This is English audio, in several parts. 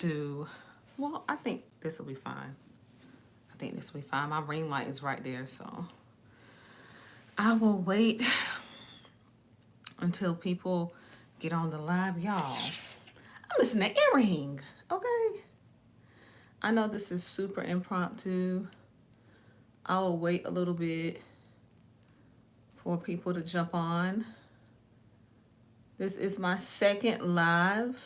to, well, I think this will be fine. I think this will be fine. My ring light is right there, so I will wait until people get on the live. Y'all, I'm missing an earring, okay? I know this is super impromptu. I will wait a little bit for people to jump on. This is my second live.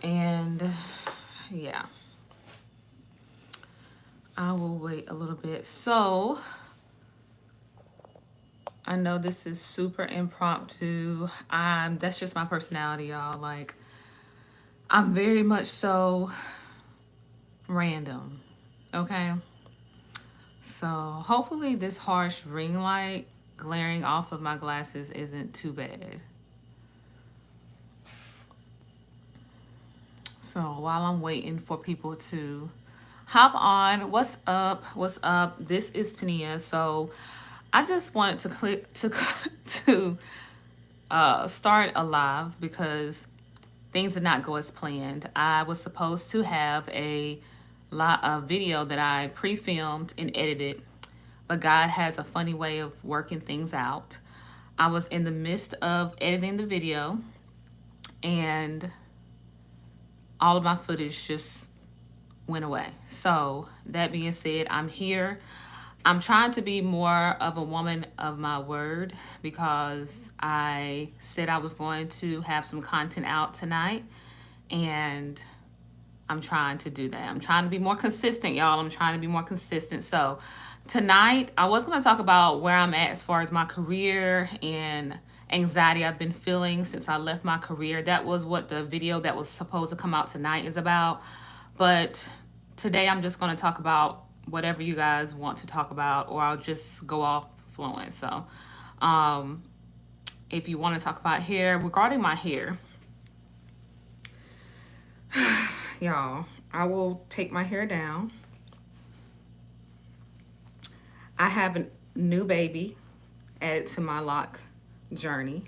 And yeah, I will wait a little bit. So I know this is super impromptu. That's just my personality, y'all. Like, I'm very much so random, okay? So hopefully this harsh ring light glaring off of my glasses isn't too bad. So while I'm waiting for people to hop on, what's up? What's up? This is Tania. So I just wanted to click to start a live because things did not go as planned. I was supposed to have a video that I pre-filmed and edited, but God has a funny way of working things out. I was in the midst of editing the video, and all of my footage just went away. So that being said, I'm here. I'm trying to be more of a woman of my word because I said I was going to have some content out tonight, and I'm trying to do that. I'm trying to be more consistent, y'all. I'm trying to be more consistent. So tonight, I was going to talk about where I'm at as far as my career and anxiety I've been feeling since I left my career. That was what the video that was supposed to come out tonight is about. But today, I'm just going to talk about whatever you guys want to talk about, or I'll just go off flowing. So if you want to talk about hair, regarding my hair, y'all, I will take my hair down. I have a new baby added to my lock journey.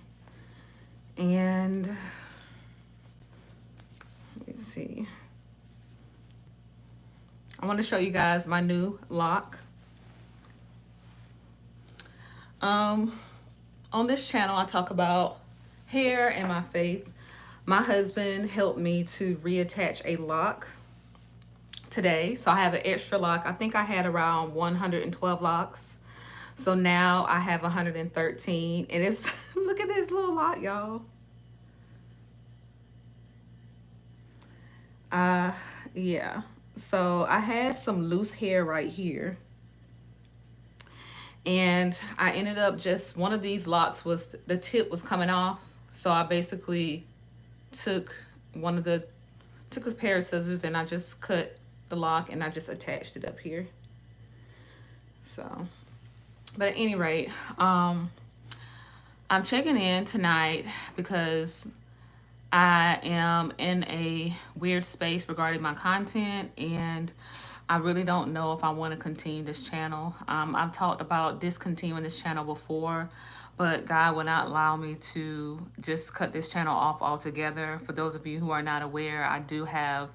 And let's see. I want to show you guys my new lock. On this channel, I talk about hair and my faith. My husband helped me to reattach a lock today. So I have an extra lock. I think I had around 112 locks. So now I have 113. And it's, look at this little lock, y'all. Yeah. So I had some loose hair right here. And I ended up just, one of these locks was, the tip was coming off. So I basically took a pair of scissors and I just cut the lock and I just attached it up here. So, but at any rate, I'm checking in tonight because I am in a weird space regarding my content, and I really don't know if I want to continue this channel. I've talked about discontinuing this channel before, but God will not allow me to just cut this channel off altogether. For those of you who are not aware, I do have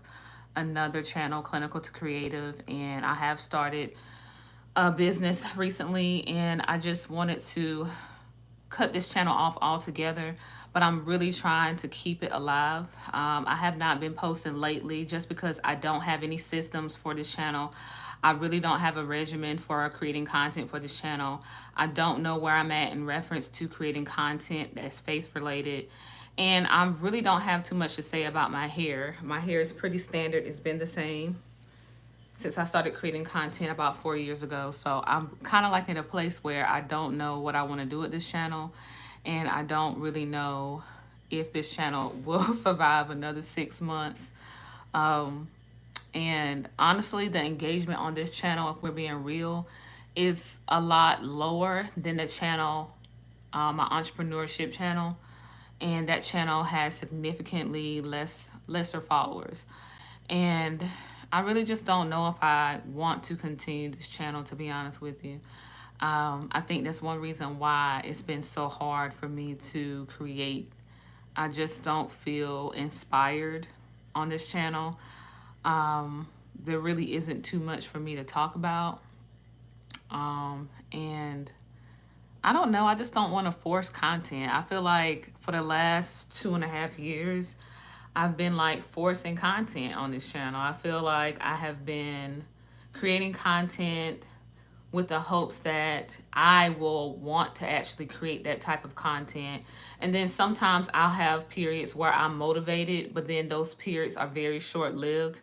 another channel, Clinical to Creative, and I have started a business recently, and I just wanted to cut this channel off altogether, but I'm really trying to keep it alive. I have not been posting lately just because I don't have any systems for this channel. I really don't have a regimen for creating content for this channel. I don't know where I'm at in reference to creating content that's faith related. And I really don't have too much to say about my hair. My hair is pretty standard. It's been the same since I started creating content about 4 years ago. So I'm kind of like in a place where I don't know what I want to do with this channel. And I don't really know if this channel will survive another 6 months. And honestly, the engagement on this channel, if we're being real, is a lot lower than the channel, my entrepreneurship channel. And that channel has significantly lesser followers. And I really just don't know if I want to continue this channel, to be honest with you. I think that's one reason why it's been so hard for me to create I just don't feel inspired on this channel. There really isn't too much for me to talk about. And I don't know, I just don't want to force content. I feel like for the last 2.5 years, I've been like forcing content on this channel. I feel like I have been creating content with the hopes that I will want to actually create that type of content. And then sometimes I'll have periods where I'm motivated, but then those periods are very short lived.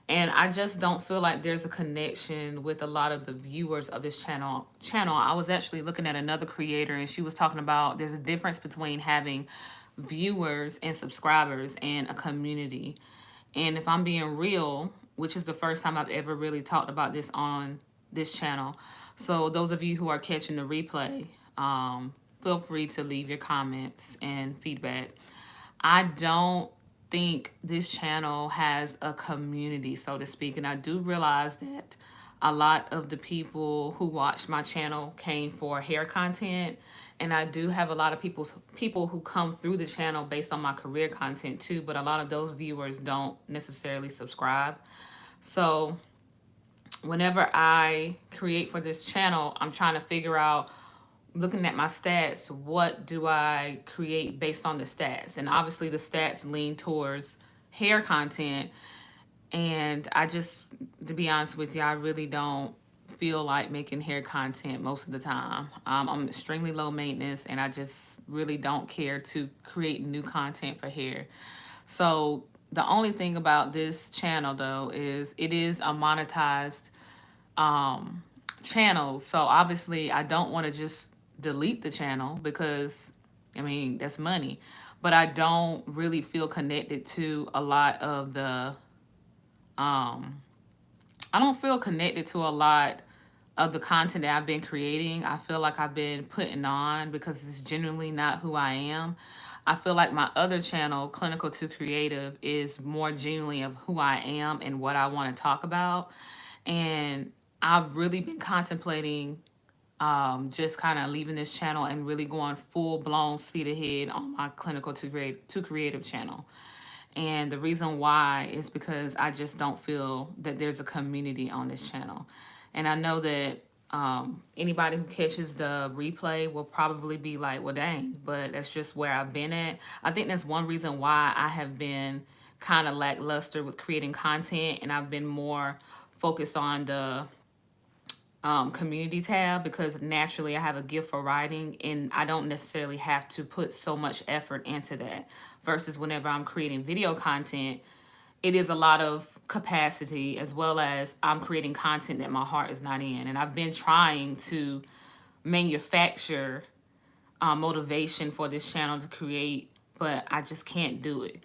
And I just don't feel like there's a connection with a lot of the viewers of this channel. I was actually looking at another creator and she was talking about there's a difference between having viewers and subscribers and a community. And if I'm being real, which is the first time I've ever really talked about this on this channel. So those of you who are catching the replay, feel free to leave your comments and feedback. I don't think this channel has a community, so to speak. And I do realize that a lot of the people who watch my channel came for hair content. And I do have a lot of people who come through the channel based on my career content too, but a lot of those viewers don't necessarily subscribe. So whenever I create for this channel, I'm trying to figure out, looking at my stats, what do I create based on the stats? And obviously the stats lean towards hair content. And I just, to be honest with you, I really don't feel like making hair content most of the time. I'm extremely low maintenance and I just really don't care to create new content for hair. So the only thing about this channel though is it is a monetized channel. So obviously I don't want to just delete the channel because I mean that's money, but I don't really feel connected to a lot of the I don't feel connected to a lot of the content that I've been creating. I feel like I've been putting on because it's genuinely not who I am. I feel like my other channel, Clinical to Creative, is more genuinely of who I am and what I want to talk about. And I've really been contemplating just kind of leaving this channel and really going full blown speed ahead on my Clinical to Creative channel. And the reason why is because I just don't feel that there's a community on this channel. And I know that anybody who catches the replay will probably be like, well, dang, but that's just where I've been at. I think that's one reason why I have been kind of lackluster with creating content, and I've been more focused on the community tab because naturally I have a gift for writing and I don't necessarily have to put so much effort into that. Versus whenever I'm creating video content, it is a lot of capacity as well as I'm creating content that my heart is not in. And I've been trying to manufacture motivation for this channel to create, but I just can't do it.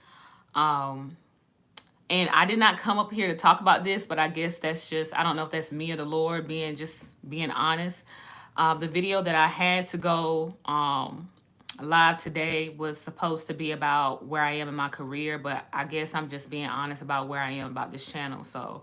And I did not come up here to talk about this, but I guess that's just, I don't know if that's me or the Lord being honest. The video that I had to go live today was supposed to be about where I am in my career, but I guess I'm just being honest about where I am about this channel. So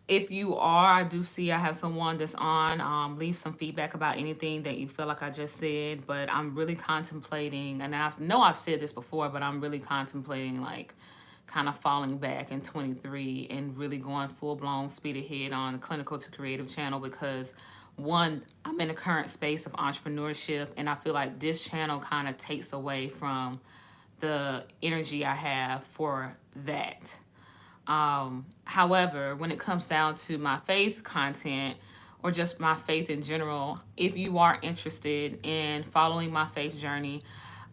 if you are, I do see I have someone that's on. Leave some feedback about anything that you feel like I just said. But I'm really contemplating, and I know I've said this before, but I'm really contemplating like kind of falling back in 23 and really going full blown speed ahead on the Clinical to Creative channel because one, I'm in a current space of entrepreneurship, and I feel like this channel kind of takes away from the energy I have for that. However, when it comes down to my faith content or just my faith in general, if you are interested in following my faith journey,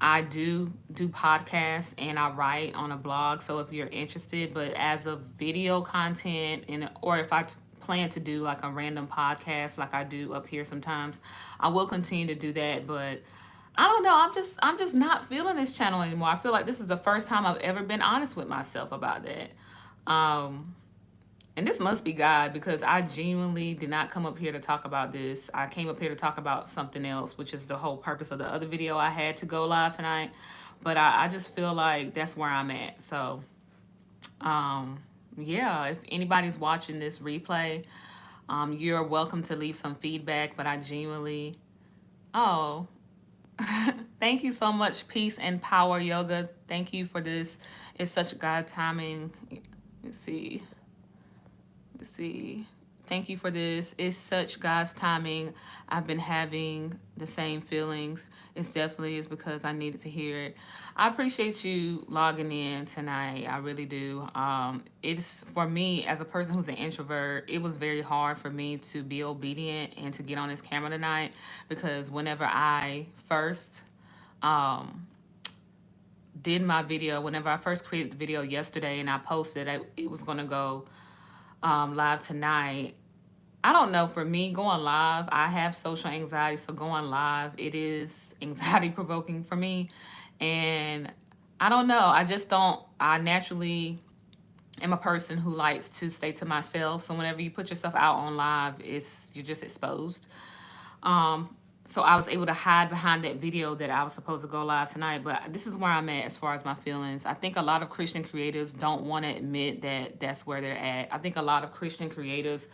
I do podcasts and I write on a blog. So if you're interested, but as of video content or if I plan to do like a random podcast like I do up here sometimes, I will continue to do that. But I don't know. I'm just not feeling this channel anymore. I feel like this is the first time I've ever been honest with myself about that. And this must be God because I genuinely did not come up here to talk about this. I came up here to talk about something else, which is the whole purpose of the other video I had to go live tonight. But I just feel like that's where I'm at. So, yeah, if anybody's watching this replay, you're welcome to leave some feedback. But I genuinely, oh, Thank you so much, Peace and Power Yoga. Thank you for this. It's such God timing. Let's see. Let's see. Thank you for this. It's such God's timing. I've been having the same feelings. It's definitely is because I needed to hear it. I appreciate you logging in tonight. I really do. It's for me as a person who's an introvert. It was very hard for me to be obedient and to get on this camera tonight because whenever I first um, did my video, whenever I first created the video yesterday and I posted it was going to go live tonight. I don't know. For me, going live, I have social anxiety, so going live, it is anxiety provoking for me. And I don't know. I just don't. I naturally am a person who likes to stay to myself. So whenever you put yourself out on live, you're just exposed. Um, so I was able to hide behind that video that I was supposed to go live tonight. But this is where I'm at as far as my feelings. I think a lot of Christian creatives don't want to admit that that's where they're at. I think a lot of Christian creatives,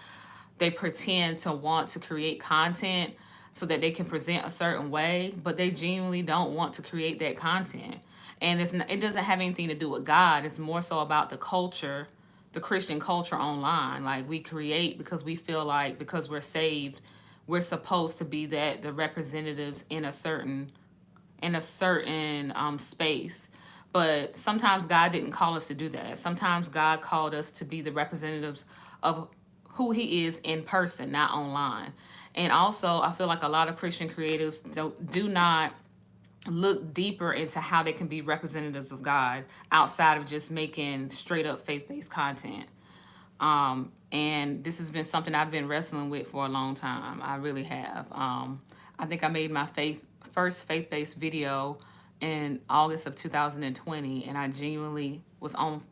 they pretend to want to create content so that they can present a certain way, but they genuinely don't want to create that content. And it doesn't have anything to do with God. It's more so about the culture, the Christian culture online. Like we create because we feel like because we're saved, we're supposed to be the representatives in a certain space. But sometimes God didn't call us to do that. Sometimes God called us to be the representatives of who he is in person, not online. And also, I feel like a lot of Christian creatives do not look deeper into how they can be representatives of God outside of just making straight up faith-based content. And this has been something I've been wrestling with for a long time. I really have. I think I made my first faith-based video in August of 2020, and I genuinely was on.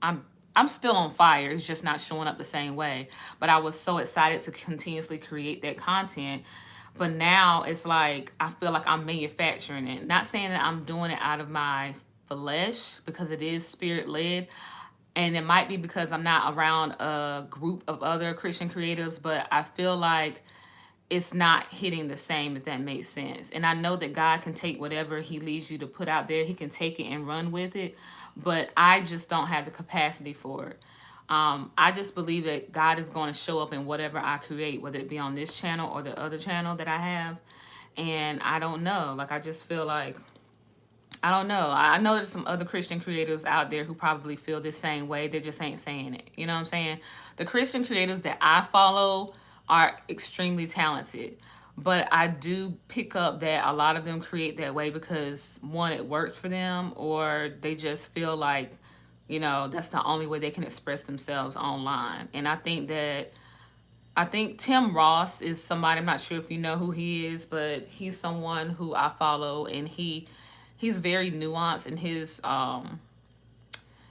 I'm still on fire. It's just not showing up the same way. But I was so excited to continuously create that content. But now it's like I feel like I'm manufacturing it. Not saying that I'm doing it out of my flesh because it is spirit led. And it might be because I'm not around a group of other Christian creatives, but I feel like it's not hitting the same, if that makes sense. And I know that God can take whatever he leads you to put out there, he can take it and run with it, but I just don't have the capacity for it. I just believe that God is going to show up in whatever I create, whether it be on this channel or the other channel that I have. And I don't know. Like, I just feel like, I don't know. I know there's some other Christian creators out there who probably feel the same way. They just ain't saying it. You know what I'm saying? The Christian creators that I follow are extremely talented. But I do pick up that a lot of them create that way because, one, it works for them, or they just feel like, that's the only way they can express themselves online. And I think Tim Ross is somebody, I'm not sure if you know who he is, but he's someone who I follow, and he's very nuanced in his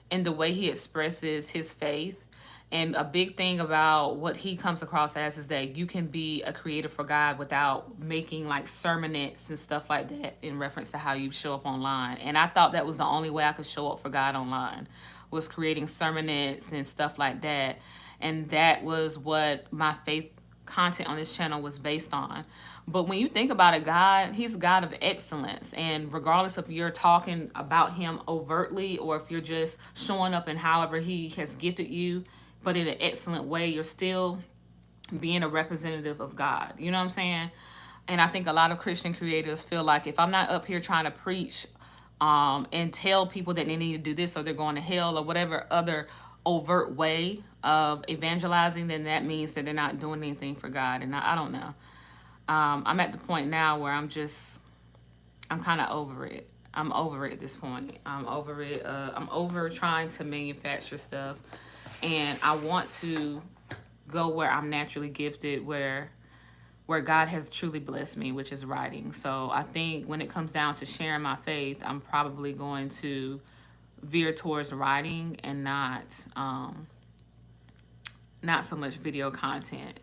in the way he expresses his faith. And a big thing about what he comes across as is that you can be a creator for God without making like sermonettes and stuff like that in reference to how you show up online. And I thought that was the only way I could show up for God online, was creating sermonettes and stuff like that. And that was what my faith content on this channel was based on. But when you think about it, God, he's a God of excellence. And regardless if you're talking about him overtly or if you're just showing up in however he has gifted you, but in an excellent way, you're still being a representative of God. You know what I'm saying? And I think a lot of Christian creators feel like if I'm not up here trying to preach and tell people that they need to do this or they're going to hell or whatever other overt way of evangelizing, then that means that they're not doing anything for God. And I don't know. I'm at the point now where I'm kind of over it. I'm over it at this point. I'm over it. I'm over trying to manufacture stuff. And I want to go where I'm naturally gifted, where God has truly blessed me, which is writing. So I think when it comes down to sharing my faith, I'm probably going to veer towards writing and not so much video content.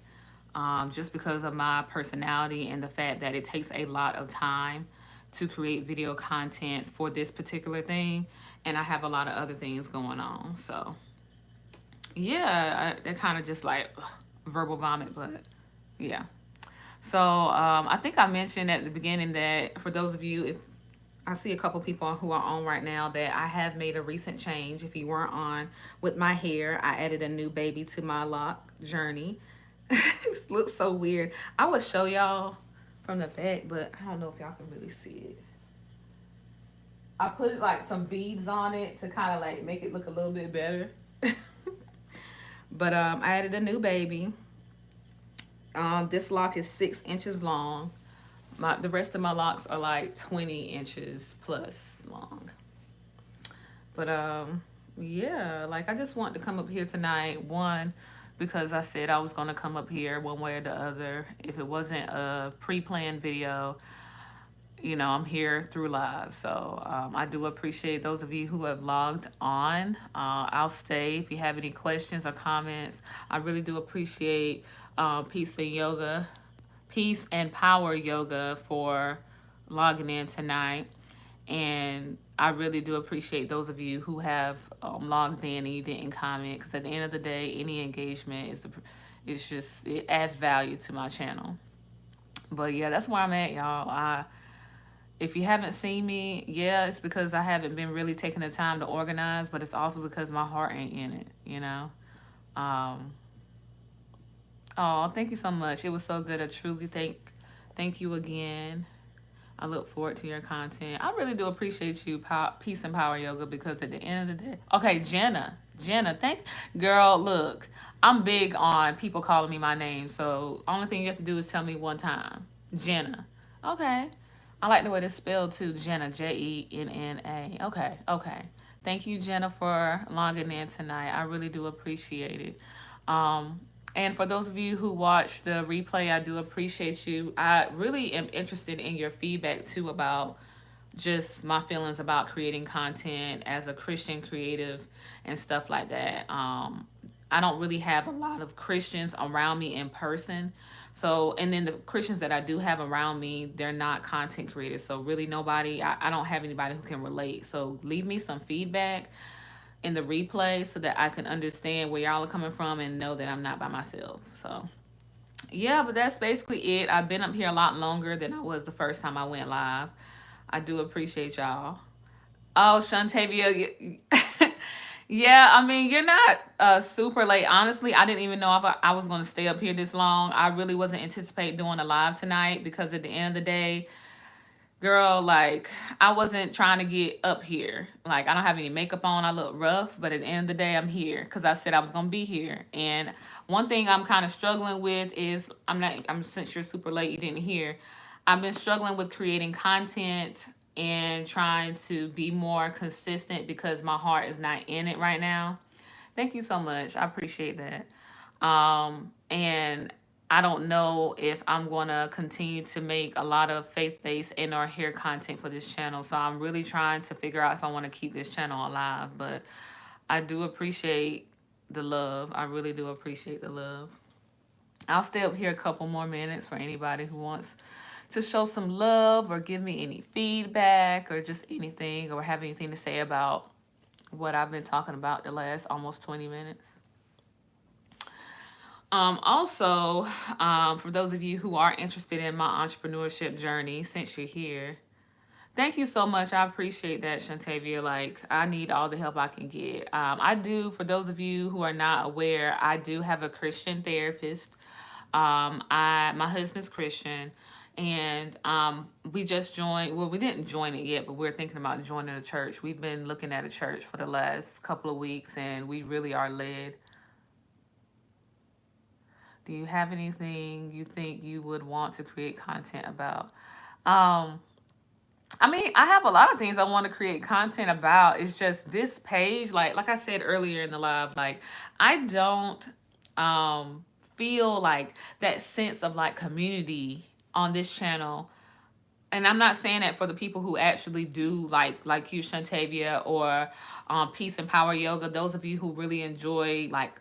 Just because of my personality and the fact that it takes a lot of time to create video content for this particular thing. And I have a lot of other things going on. So yeah, that kind of just like verbal vomit, but yeah. So I think I mentioned at the beginning that for those of you, if I see a couple people who are on right now that I have made a recent change. If you weren't on with my hair, I added a new baby to my lock journey. This looks so weird. I would show y'all from the back, but I don't know if y'all can really see it. I put like some beads on it to kind of like make it look a little bit better. But I added a new baby. This lock is 6 inches long. The rest of my locks are like 20 inches plus long. But yeah, like I just want to come up here tonight. One, because I said I was gonna come up here one way or the other. If it wasn't a pre-planned video, I'm here through live. So I do appreciate those of you who have logged on. I'll stay if you have any questions or comments. I really do appreciate Peace and Power Yoga for logging in tonight. And I really do appreciate those of you who have logged in and you didn't comment, because at the end of the day, any engagement it adds value to my channel. But yeah, that's where I'm at, y'all. If you haven't seen me, yeah, it's because I haven't been really taking the time to organize, but it's also because my heart ain't in it. Um, oh, thank you so much. It was so good. I truly thank you again. I look forward to your content. I really do appreciate you, Peace and Power Yoga, because at the end of the day, okay, Jenna, girl, look, I'm big on people calling me my name, so only thing you have to do is tell me one time, Jenna. Okay, I like the way it's spelled too, Jenna, Jenna. Okay. Thank you, Jenna, for logging in tonight. I really do appreciate it. And for those of you who watch the replay, I do appreciate you. I really am interested in your feedback too about just my feelings about creating content as a Christian creative and stuff like that. I don't really have a lot of Christians around me in person. So, and then the Christians that I do have around me, they're not content creators. So really I don't have anybody who can relate. So leave me some feedback in the replay so that I can understand where y'all are coming from and know that I'm not by myself. So yeah, but that's basically it. I've been up here a lot longer than I was the first time I went live. I do appreciate y'all. Oh, Shantavia, yeah, I mean, you're not super late. Honestly, I didn't even know if I was going to stay up here this long. I really wasn't anticipating doing a live tonight because at the end of the day, girl, like, I wasn't trying to get up here. Like, I don't have any makeup on. I look rough, but at the end of the day, I'm here because I said I was going to be here. And one thing I'm kind of struggling with is since you're super late, you didn't hear. I've been struggling with creating content and trying to be more consistent because my heart is not in it right now. Thank you so much. I appreciate that. And I don't know if I'm going to continue to make a lot of faith-based and or hair content for this channel. So I'm really trying to figure out if I want to keep this channel alive. But I do appreciate the love. I really do appreciate the love. I'll stay up here a couple more minutes for anybody who wants to show some love or give me any feedback or just anything or have anything to say about what I've been talking about the last almost 20 minutes. Also, for those of you who are interested in my entrepreneurship journey, since you're here, thank you so much. I appreciate that, Shantavia. Like, I need all the help I can get. I do, for those of you who are not aware, I do have a Christian therapist. My husband's Christian, and we just joined. Well, we didn't join it yet, but we're thinking about joining a church. We've been looking at a church for the last couple of weeks, and we really are led. Do you have anything you think you would want to create content about? Um, I mean, I have a lot of things I want to create content about. It's just this page, like I said earlier in the live, like I don't feel like that sense of like community on this channel. And I'm not saying that for the people who actually do like you, Shantavia, or Peace and Power Yoga. Those of you who really enjoy like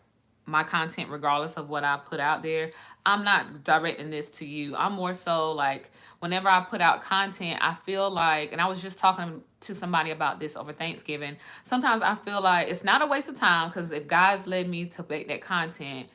my content regardless of what I put out there. I'm not directing this to you. I'm more so like whenever I put out content, I feel like, and I was just talking to somebody about this over Thanksgiving, sometimes I feel like it's not a waste of time because if God's led me to make that content,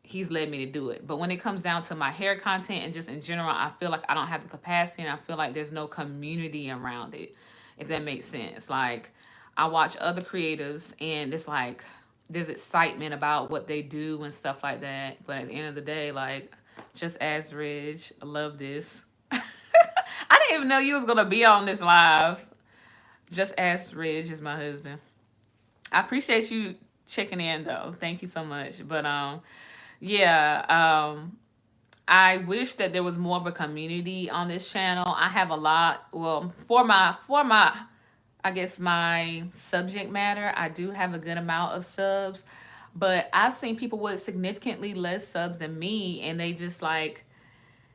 he's led me to do it. But when it comes down to my hair content and just in general, I feel like I don't have the capacity, and I feel like there's no community around it, if that makes sense. Like, I watch other creatives and it's like there's excitement about what they do and stuff like that. But at the end of the day, like, just as Ridge, I love this. I didn't even know you was gonna be on this live. Just as Ridge is my husband. I appreciate you checking in though. Thank you so much. But yeah, I wish that there was more of a community on this channel. I have a lot. Well, for my I guess my subject matter, I do have a good amount of subs, but I've seen people with significantly less subs than me, and they just like,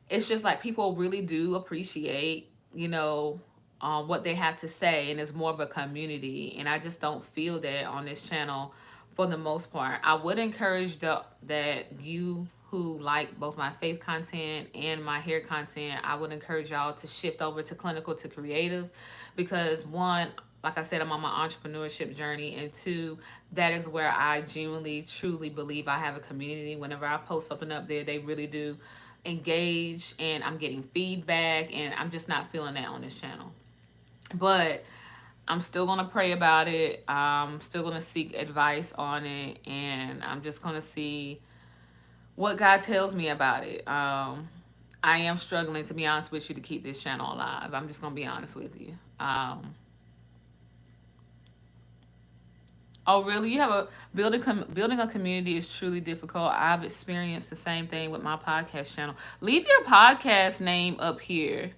it's just like people really do appreciate, what they have to say, and it's more of a community. And I just don't feel that on this channel for the most part. I would encourage that you who like both my faith content and my hair content, I would encourage y'all to shift over to clinical to creative, because one, like I said, I'm on my entrepreneurship journey, and two, that is where I genuinely, truly believe I have a community. Whenever I post something up there, they really do engage, and I'm getting feedback, and I'm just not feeling that on this channel. But I'm still going to pray about it. I'm still going to seek advice on it, and I'm just going to see what God tells me about it. I am struggling, to be honest with you, to keep this channel alive. I'm just going to be honest with you. Oh, really? You have a building a community is truly difficult. I've experienced the same thing with my podcast channel. Leave your podcast name up here,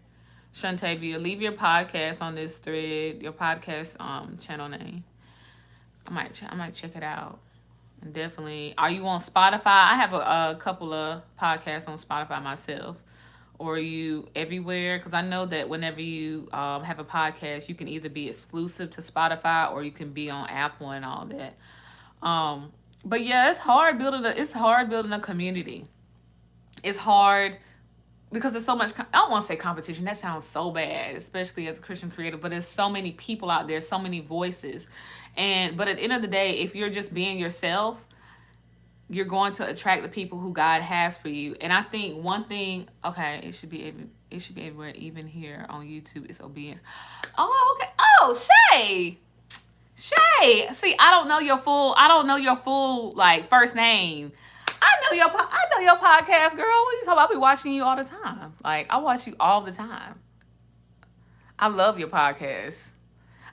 Shantavia. Leave your podcast on this thread. Your podcast channel name. I might check it out. And definitely, are you on Spotify? I have a couple of podcasts on Spotify myself. Or are you everywhere? Because I know that whenever you have a podcast, you can either be exclusive to Spotify or you can be on Apple and all that. But yeah, it's hard building a community. It's hard because there's so much. I don't want to say competition. That sounds so bad, especially as a Christian creator. But there's so many people out there, so many voices, but at the end of the day, if you're just being yourself, you're going to attract the people who God has for you. And I think one thing, okay, it should be everywhere, even here on YouTube. It's obedience. Oh, okay. Oh, Shay. See, I don't know your full like first name. I know your podcast, girl. What are you talking about? I be watching you all the time. Like, I watch you all the time. I love your podcast.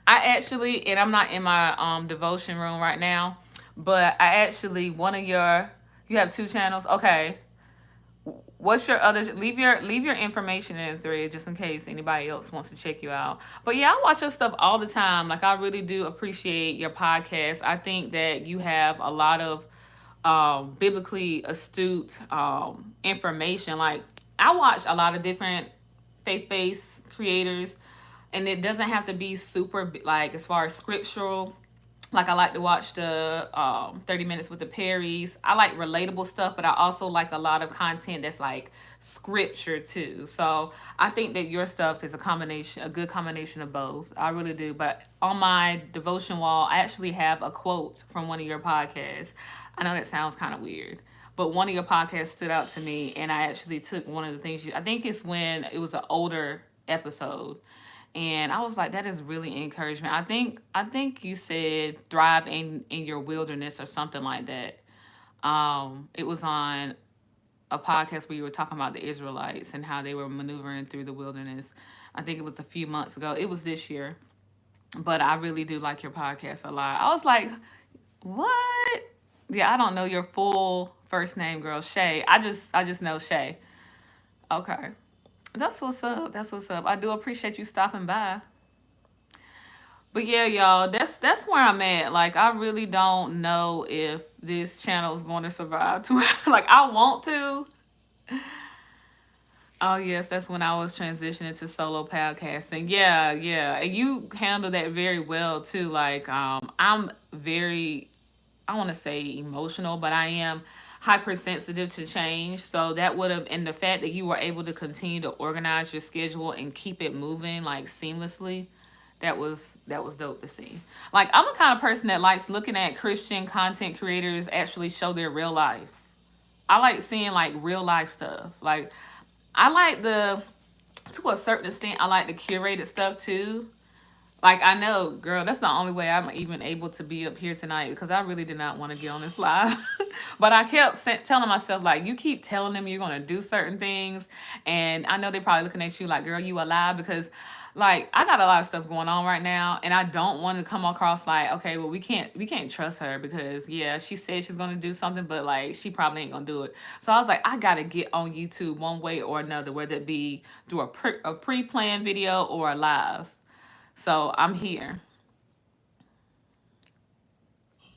I actually, and I'm not in my devotion room right now, but I actually, you have two channels. Okay. What's your other, leave your information in the thread just in case anybody else wants to check you out. But yeah, I watch your stuff all the time. Like, I really do appreciate your podcast. I think that you have a lot of biblically astute information. Like, I watch a lot of different faith-based creators, and it doesn't have to be super like as far as scriptural. Like, I like to watch the 30 Minutes with the Perrys. I like relatable stuff, but I also like a lot of content that's like scripture too. So I think that your stuff is a good combination of both. I really do. But on my devotion wall, I actually have a quote from one of your podcasts. I know that sounds kind of weird, but one of your podcasts stood out to me, and I actually took one of the things I think it's when it was an older episode. And I was like, that is really encouragement. I think you said thrive in your wilderness or something like that. It was on a podcast where you were talking about the Israelites and how they were maneuvering through the wilderness. I think it was a few months ago. It was this year. But I really do like your podcast a lot. I was like, what? Yeah, I don't know your full first name, girl. Shay. I just know Shay. Okay. That's what's up. That's what's up. I do appreciate you stopping by. But yeah, y'all, that's where I'm at. Like, I really don't know if this channel is going to survive to like I want to. Oh yes, that's when I was transitioning to solo podcasting. Yeah, yeah. And you handle that very well too. Like, I'm very, I want to say emotional, but I am hypersensitive to change. So that would have, and the fact that you were able to continue to organize your schedule and keep it moving like seamlessly, that was dope to see. Like, I'm the kind of person that likes looking at Christian content creators actually show their real life. I like seeing like real life stuff. Like I like the to a certain extent I like the curated stuff too. Like I know, girl, that's the only way I'm even able to be up here tonight because I really did not want to get on this live. But I kept telling myself like, you keep telling them you're gonna do certain things, and I know they're probably looking at you like, girl, you alive because. Like I got a lot of stuff going on right now, and I don't want to come across like, okay, well we can't trust her because yeah, she said she's gonna do something, but like she probably ain't gonna do it. So I was like, I gotta get on YouTube one way or another, whether it be through a pre-planned video or a live. So I'm here.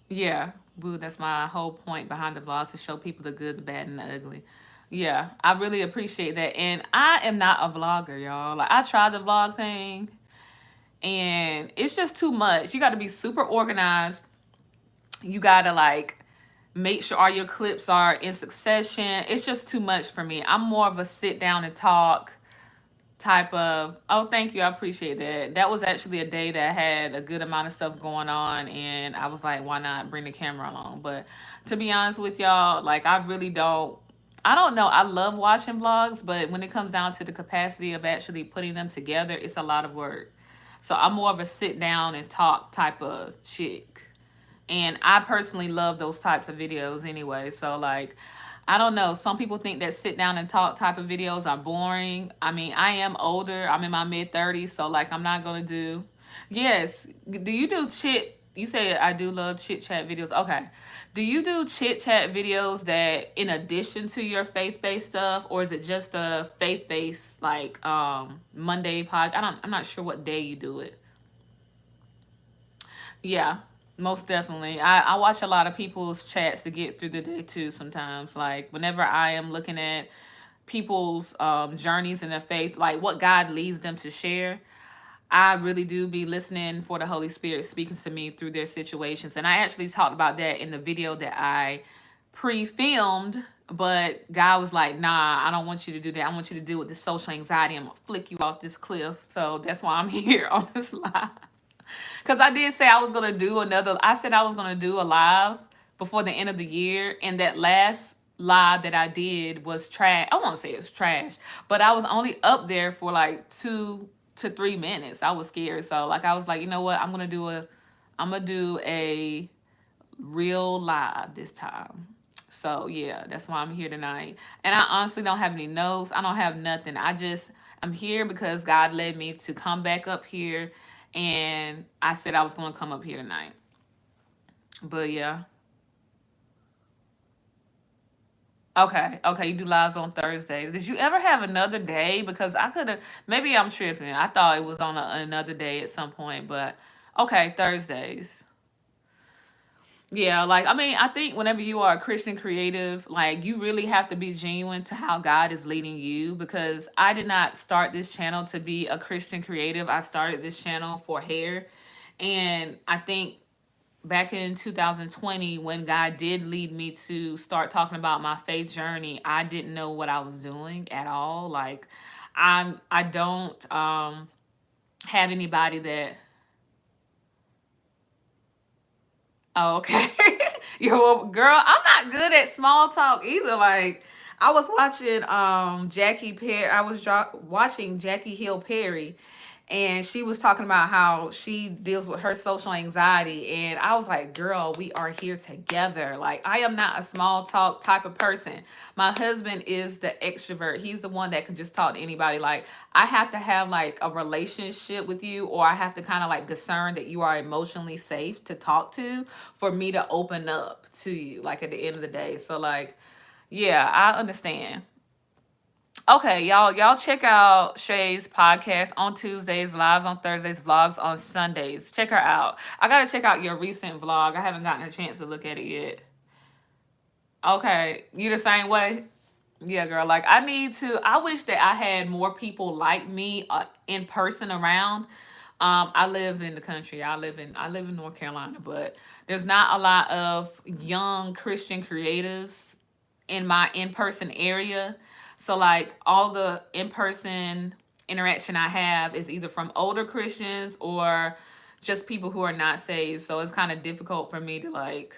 Yeah, boo, that's my whole point behind the vlogs to show people the good, the bad, and the ugly. Yeah, I really appreciate that. And I am not a vlogger, y'all. Like I tried the vlog thing and it's just too much. You got to be super organized. You got to like make sure all your clips are in succession. It's just too much for me. I'm more of a sit down and talk type of. Oh, thank you, I appreciate that. That was actually a day that had a good amount of stuff going on, and I was like, why not bring the camera along? But to be honest with y'all, like I really don't. I don't know, I love watching vlogs, but when it comes down to the capacity of actually putting them together, it's a lot of work. So I'm more of a sit down and talk type of chick, and I personally love those types of videos anyway. So like, I don't know. Some people think that sit down and talk type of videos are boring. I mean, I am older. I'm in my mid 30s, so like I'm not gonna do. Yes. Do you do chit? You say I do love chit chat videos. Okay. Do you do chit chat videos that in addition to your faith based stuff, or is it just a faith based like Monday pod? I'm not sure what day you do it. Yeah, most definitely. I watch a lot of people's chats to get through the day too sometimes. Like whenever I am looking at people's journeys in their faith, like what God leads them to share, I really do be listening for the Holy Spirit speaking to me through their situations. And I actually talked about that in the video that I pre-filmed, but God was like, nah, I don't want you to do that. I want you to deal with this social anxiety. I'm gonna flick you off this cliff. So that's why I'm here on this live. Because I did say I was gonna do another. I said I was gonna do a live before the end of the year, and that last live that I did was trash. I won't say it was trash, but I was only up there for like 2 to 3 minutes. I was scared, so like I was like, you know what? I'm gonna do a real live this time. So yeah, that's why I'm here tonight. And I honestly don't have any notes. I don't have nothing. I'm here because God led me to come back up here, and I said I was going to come up here tonight. But yeah. Okay. Okay. You do lives on Thursdays. Did you ever have another day? Because I could have, maybe I'm tripping. I thought it was on another day at some point, but okay, Thursdays. Yeah, like I mean, I think whenever you are a Christian creative, like you really have to be genuine to how God is leading you because I did not start this channel to be a Christian creative. I started this channel for hair. And I think back in 2020 when God did lead me to start talking about my faith journey, I didn't know what I was doing at all. Like I don't have anybody that. Oh, okay. Yo, well, girl, I'm not good at small talk either. Like, I was watching Jackie Perry. I was watching Jackie Hill Perry, and she was talking about how she deals with her social anxiety. And I was like, girl, we are here together. Like, I am not a small talk type of person. My husband is the extrovert. He's the one that can just talk to anybody. Like, I have to have like a relationship with you, or I have to kind of like discern that you are emotionally safe to talk to for me to open up to you, like at the end of the day. So, like, yeah, I understand. Okay, y'all check out Shay's podcast on Tuesdays, lives on Thursdays, vlogs on Sundays. Check her out. I gotta check out your recent vlog. I haven't gotten a chance to look at it yet. Okay, you the same way? Yeah, girl. Like I need to. I wish that I had more people like me in person around. I live in the country. I live in North Carolina, but there's not a lot of young Christian creatives in my in-person area. So like all the in-person interaction I have is either from older Christians or just people who are not saved. So it's kind of difficult for me to like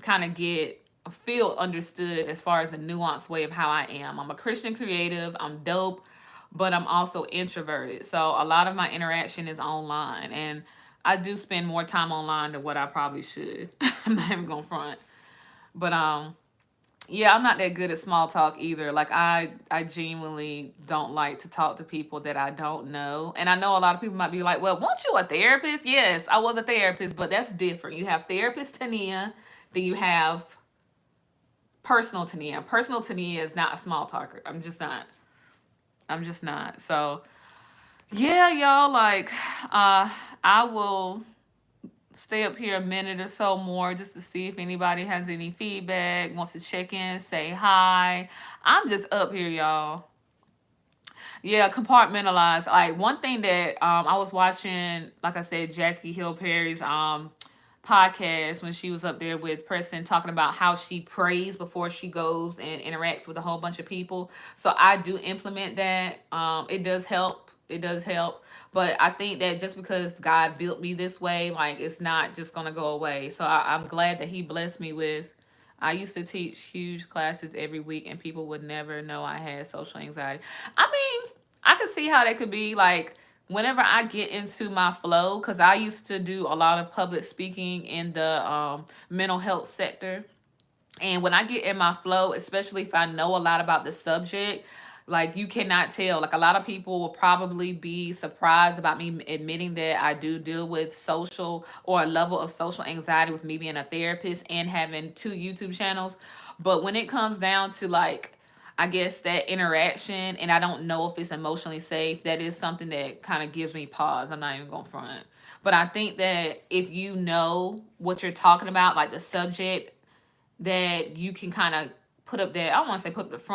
kind of get feel understood as far as a nuanced way of how I am. I'm a Christian creative, I'm dope, but I'm also introverted. So a lot of my interaction is online, and I do spend more time online than what I probably should. I'm not even gonna front. But yeah, I'm not that good at small talk either. Like I genuinely don't like to talk to people that I don't know. And I know a lot of people might be like, "Well, weren't you a therapist?" Yes, I was a therapist, but that's different. You have therapist Tania, then you have personal Tania. Personal Tania is not a small talker. I'm just not. I'm just not. So, yeah, y'all, like I will stay up here a minute or so more just to see if anybody has any feedback, wants to check in, say hi. I'm just up here, y'all. Yeah, compartmentalize. Like one thing that I was watching, like I said, Jackie Hill Perry's podcast when she was up there with Preston talking about how she prays before she goes and interacts with a whole bunch of people. So I do implement that. It does help. It does help. But I think that just because God built me this way, like it's not just gonna go away. So I'm glad that He blessed me with. I used to teach huge classes every week, and people would never know I had social anxiety. I mean, I could see how that could be like whenever I get into my flow, because I used to do a lot of public speaking in the mental health sector. And when I get in my flow, especially if I know a lot about the subject, like you cannot tell. Like a lot of people will probably be surprised about me admitting that I do deal with social or a level of social anxiety with me being a therapist and having two YouTube channels. But when it comes down to like, I guess that interaction, and I don't know if it's emotionally safe, that is something that kind of gives me pause. I'm not even going to front. But I think that if you know what you're talking about, like the subject, that you can kind of put up there. I don't want to say put up the front